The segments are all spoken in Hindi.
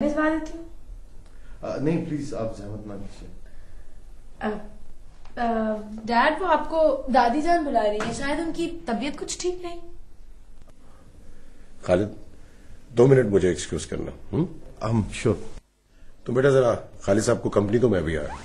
भिजवा देती हूँ। नहीं प्लीज, आप जहमत ना कीजिए। डैड, वो आपको दादी जान बुला रही है, शायद उनकी तबीयत कुछ ठीक नहीं। खालिद, 2 मिनट मुझे एक्सक्यूज करना। श्योर। तो बेटा जरा खालिद साहब को कंपनी तो मैं भी आया।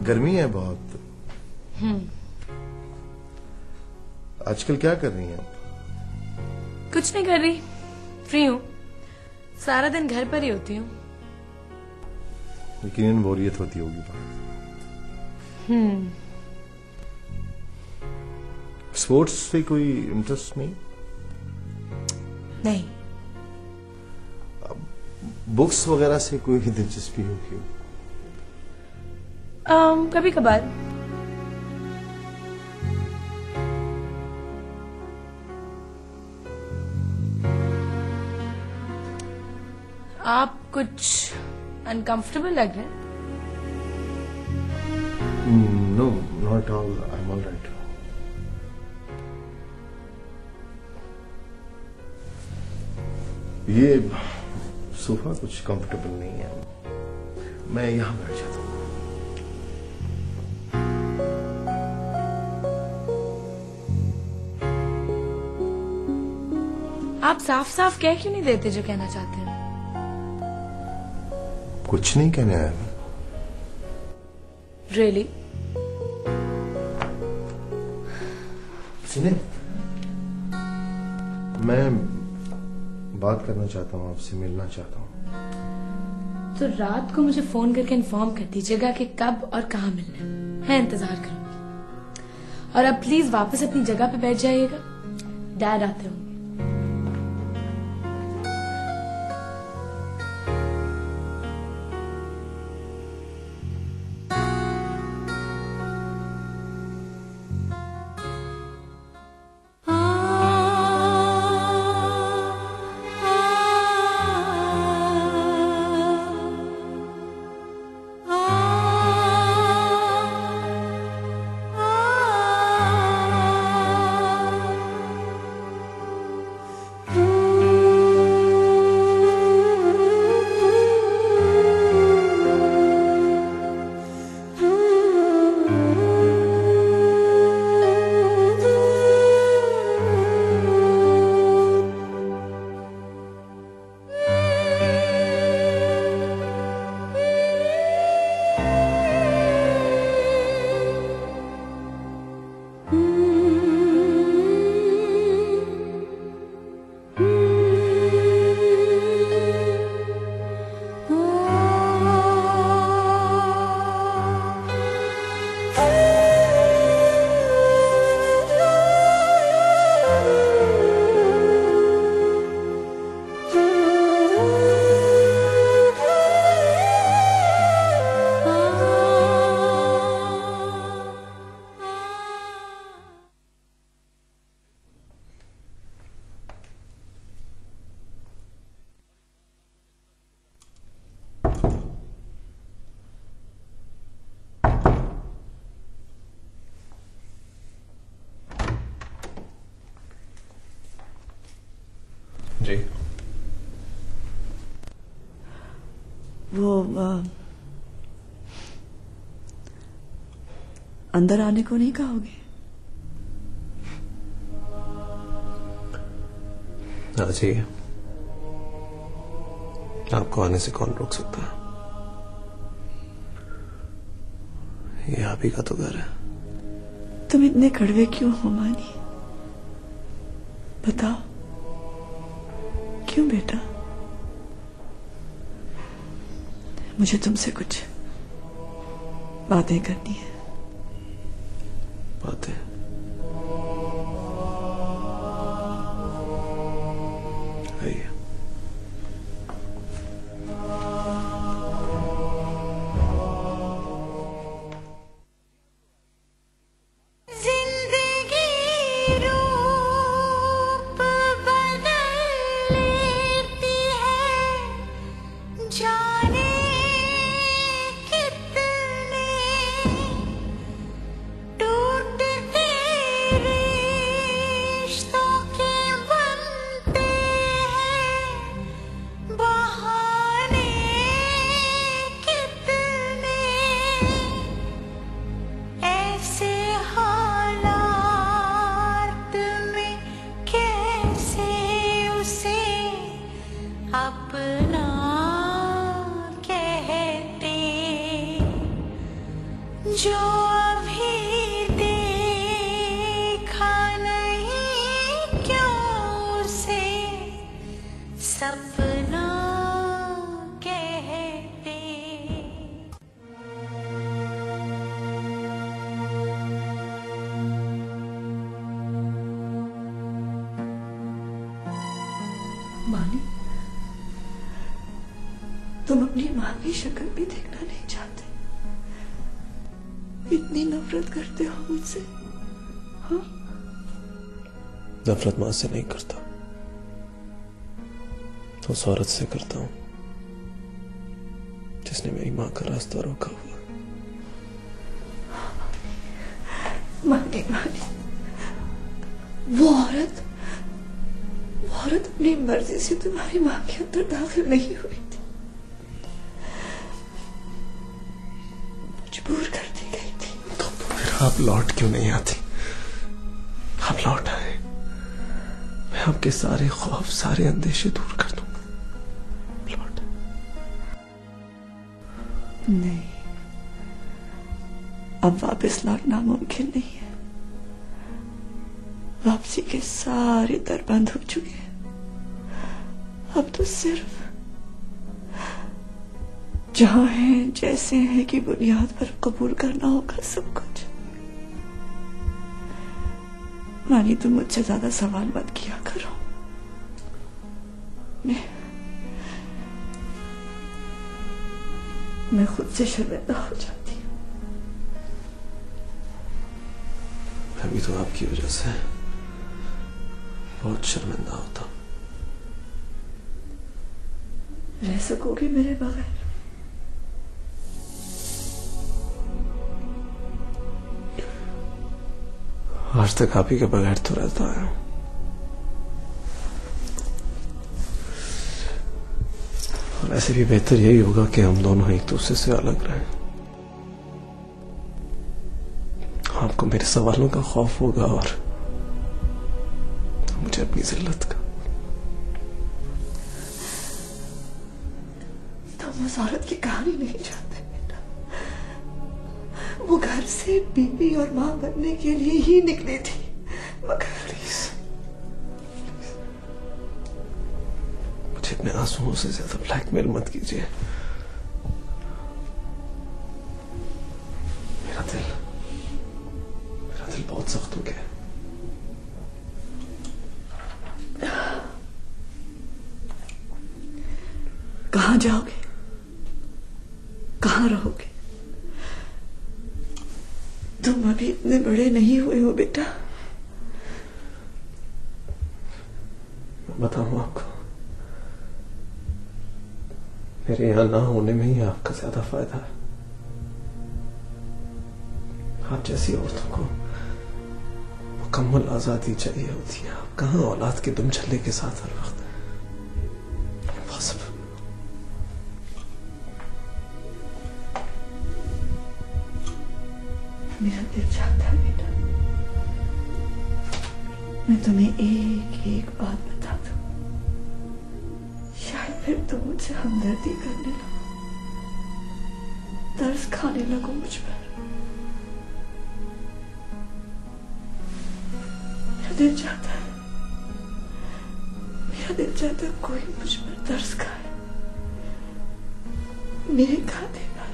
गर्मी है बहुत। आजकल क्या कर रही हैं आप? कुछ नहीं कर रही, फ्री हूँ। सारा दिन घर पर ही होती हूँ। यकीनन बोरियत होती होगी बाहर। स्पोर्ट्स से कोई इंटरेस्ट नहीं? नहीं। बुक्स वगैरह से कोई दिलचस्पी होगी? कभी कभार। आप कुछ अनकंफर्टेबल लग रहे हैं। No, not all, I am all right. ये सोफा कुछ कंफर्टेबल नहीं है, मैं यहां बैठ जाता हूँ। आप साफ साफ कह क्यों नहीं देते जो कहना चाहते हैं? कुछ नहीं कहना है। रियली? सुने, मैं बात करना चाहता हूँ आपसे, मिलना चाहता हूँ। तो रात को मुझे फोन करके इन्फॉर्म कर दीजिएगा कि कब और कहाँ मिलना है। मैं इंतजार करूंगी। और अब प्लीज वापस अपनी जगह पे बैठ जाइएगा, डैड आते होंगे। जी, वो अंदर आने को नहीं कहोगे? आ जाइए, आपको आने से कौन रोक सकता है? ये आप ही का तो घर है। तुम इतने कड़वे क्यों हो मानी? बताओ क्यों बेटा? मुझे तुमसे कुछ बातें करनी है। बातें? आइए। जिंदगी रूप बदल सपनों कहते। मानी, तुम अपनी माँ की शक्ल भी देखना नहीं चाहते? इतनी नफरत करते हो मुझसे? हाँ? नफरत मां से नहीं करता, तो उस औरत से करता हूं जिसने मेरी मां का रास्ता रोका हुआ। मानी, मानी, वो औरत अपनी मर्जी से तुम्हारी मां के अंदर दाखिल नहीं हुई थी, मजबूर कर दी गई थी। तो फिर आप लौट क्यों नहीं आती? आप लौट आए, मैं आपके सारे खौफ, सारे अंदेशे दूर कर दूंगा। लौट। नहीं, अब वापस लौटना मुमकिन नहीं है। वापसी के सारे दर बंद हो चुके हैं। अब तो सिर्फ जहां हैं जैसे हैं की बुनियाद पर कबूल करना होगा सब कुछ। मानी, तुम मुझसे ज्यादा सवाल मत किया करो। मैं खुद से शर्मिंदा हो जाती हूँ। मैं भी तो आपकी वजह से बहुत शर्मिंदा होता। रह सकोगे मेरे बगैर? आज तक आप ही के बगैर तो रहता है। और ऐसे भी बेहतर यही होगा कि हम दोनों एक दूसरे से अलग रहें। आपको मेरे सवालों का खौफ होगा और मुझे अपनी जिल्लत का। तुम उस औरत की कहानी नहीं जानते बेटा। वो घर से बीबी और मां बनने के लिए ही निकली थी, मगर मुझे अपने आंसुओं से ज्यादा ब्लैकमेल मत कीजिए। मेरा दिल बहुत सख्त हो गया। कहां जाओगे? कहां रहोगे? तुम अभी इतने बड़े नहीं हुए हो बेटा। मैं बताऊं आपको, मेरे यहां ना होने में ही आपका ज्यादा फायदा है। आप जैसी औरतों को मुकम्मल आजादी चाहिए होती है। आप कहां औलाद के दुम छल्ले के साथ हर वक्त। मेरा दिल चाहता है बेटा, मैं तुम्हें एक एक बात बता दूं। शायद फिर तुम मुझसे हमदर्दी करने लगो, तरस खाने लगो मुझ पर। मेरा दिल चाहता है कोई मुझ पर तरस खाए, मेरे खाते पर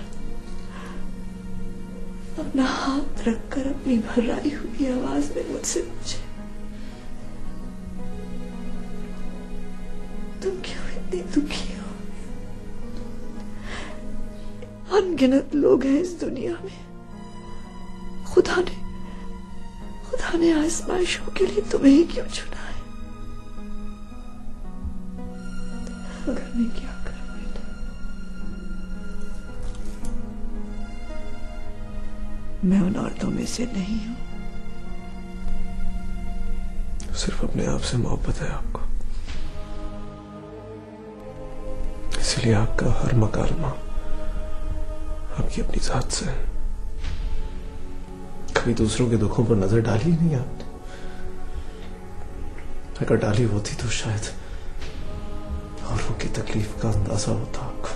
अपना हाथ रखकर अपनी भर्राई हुई आवाज में मुझसे पूछे, तुम क्यों इतनी दुखी हो? अनगिनत लोग हैं इस दुनिया में। खुदा ने आजमाइशों के लिए तुम्हें ही क्यों चुना है? मगर मैं क्या करूं बेटा? मैं उन औरतों में से नहीं हूं। सिर्फ अपने आप से मोहब्बत है आपको, इसलिए आपका हर मकालमा आपकी अपनी जात से है। कभी दूसरों के दुखों पर नजर डाली ही नहीं आपने। अगर डाली होती तो शायद औरों की तकलीफ का अंदाजा होता आपको।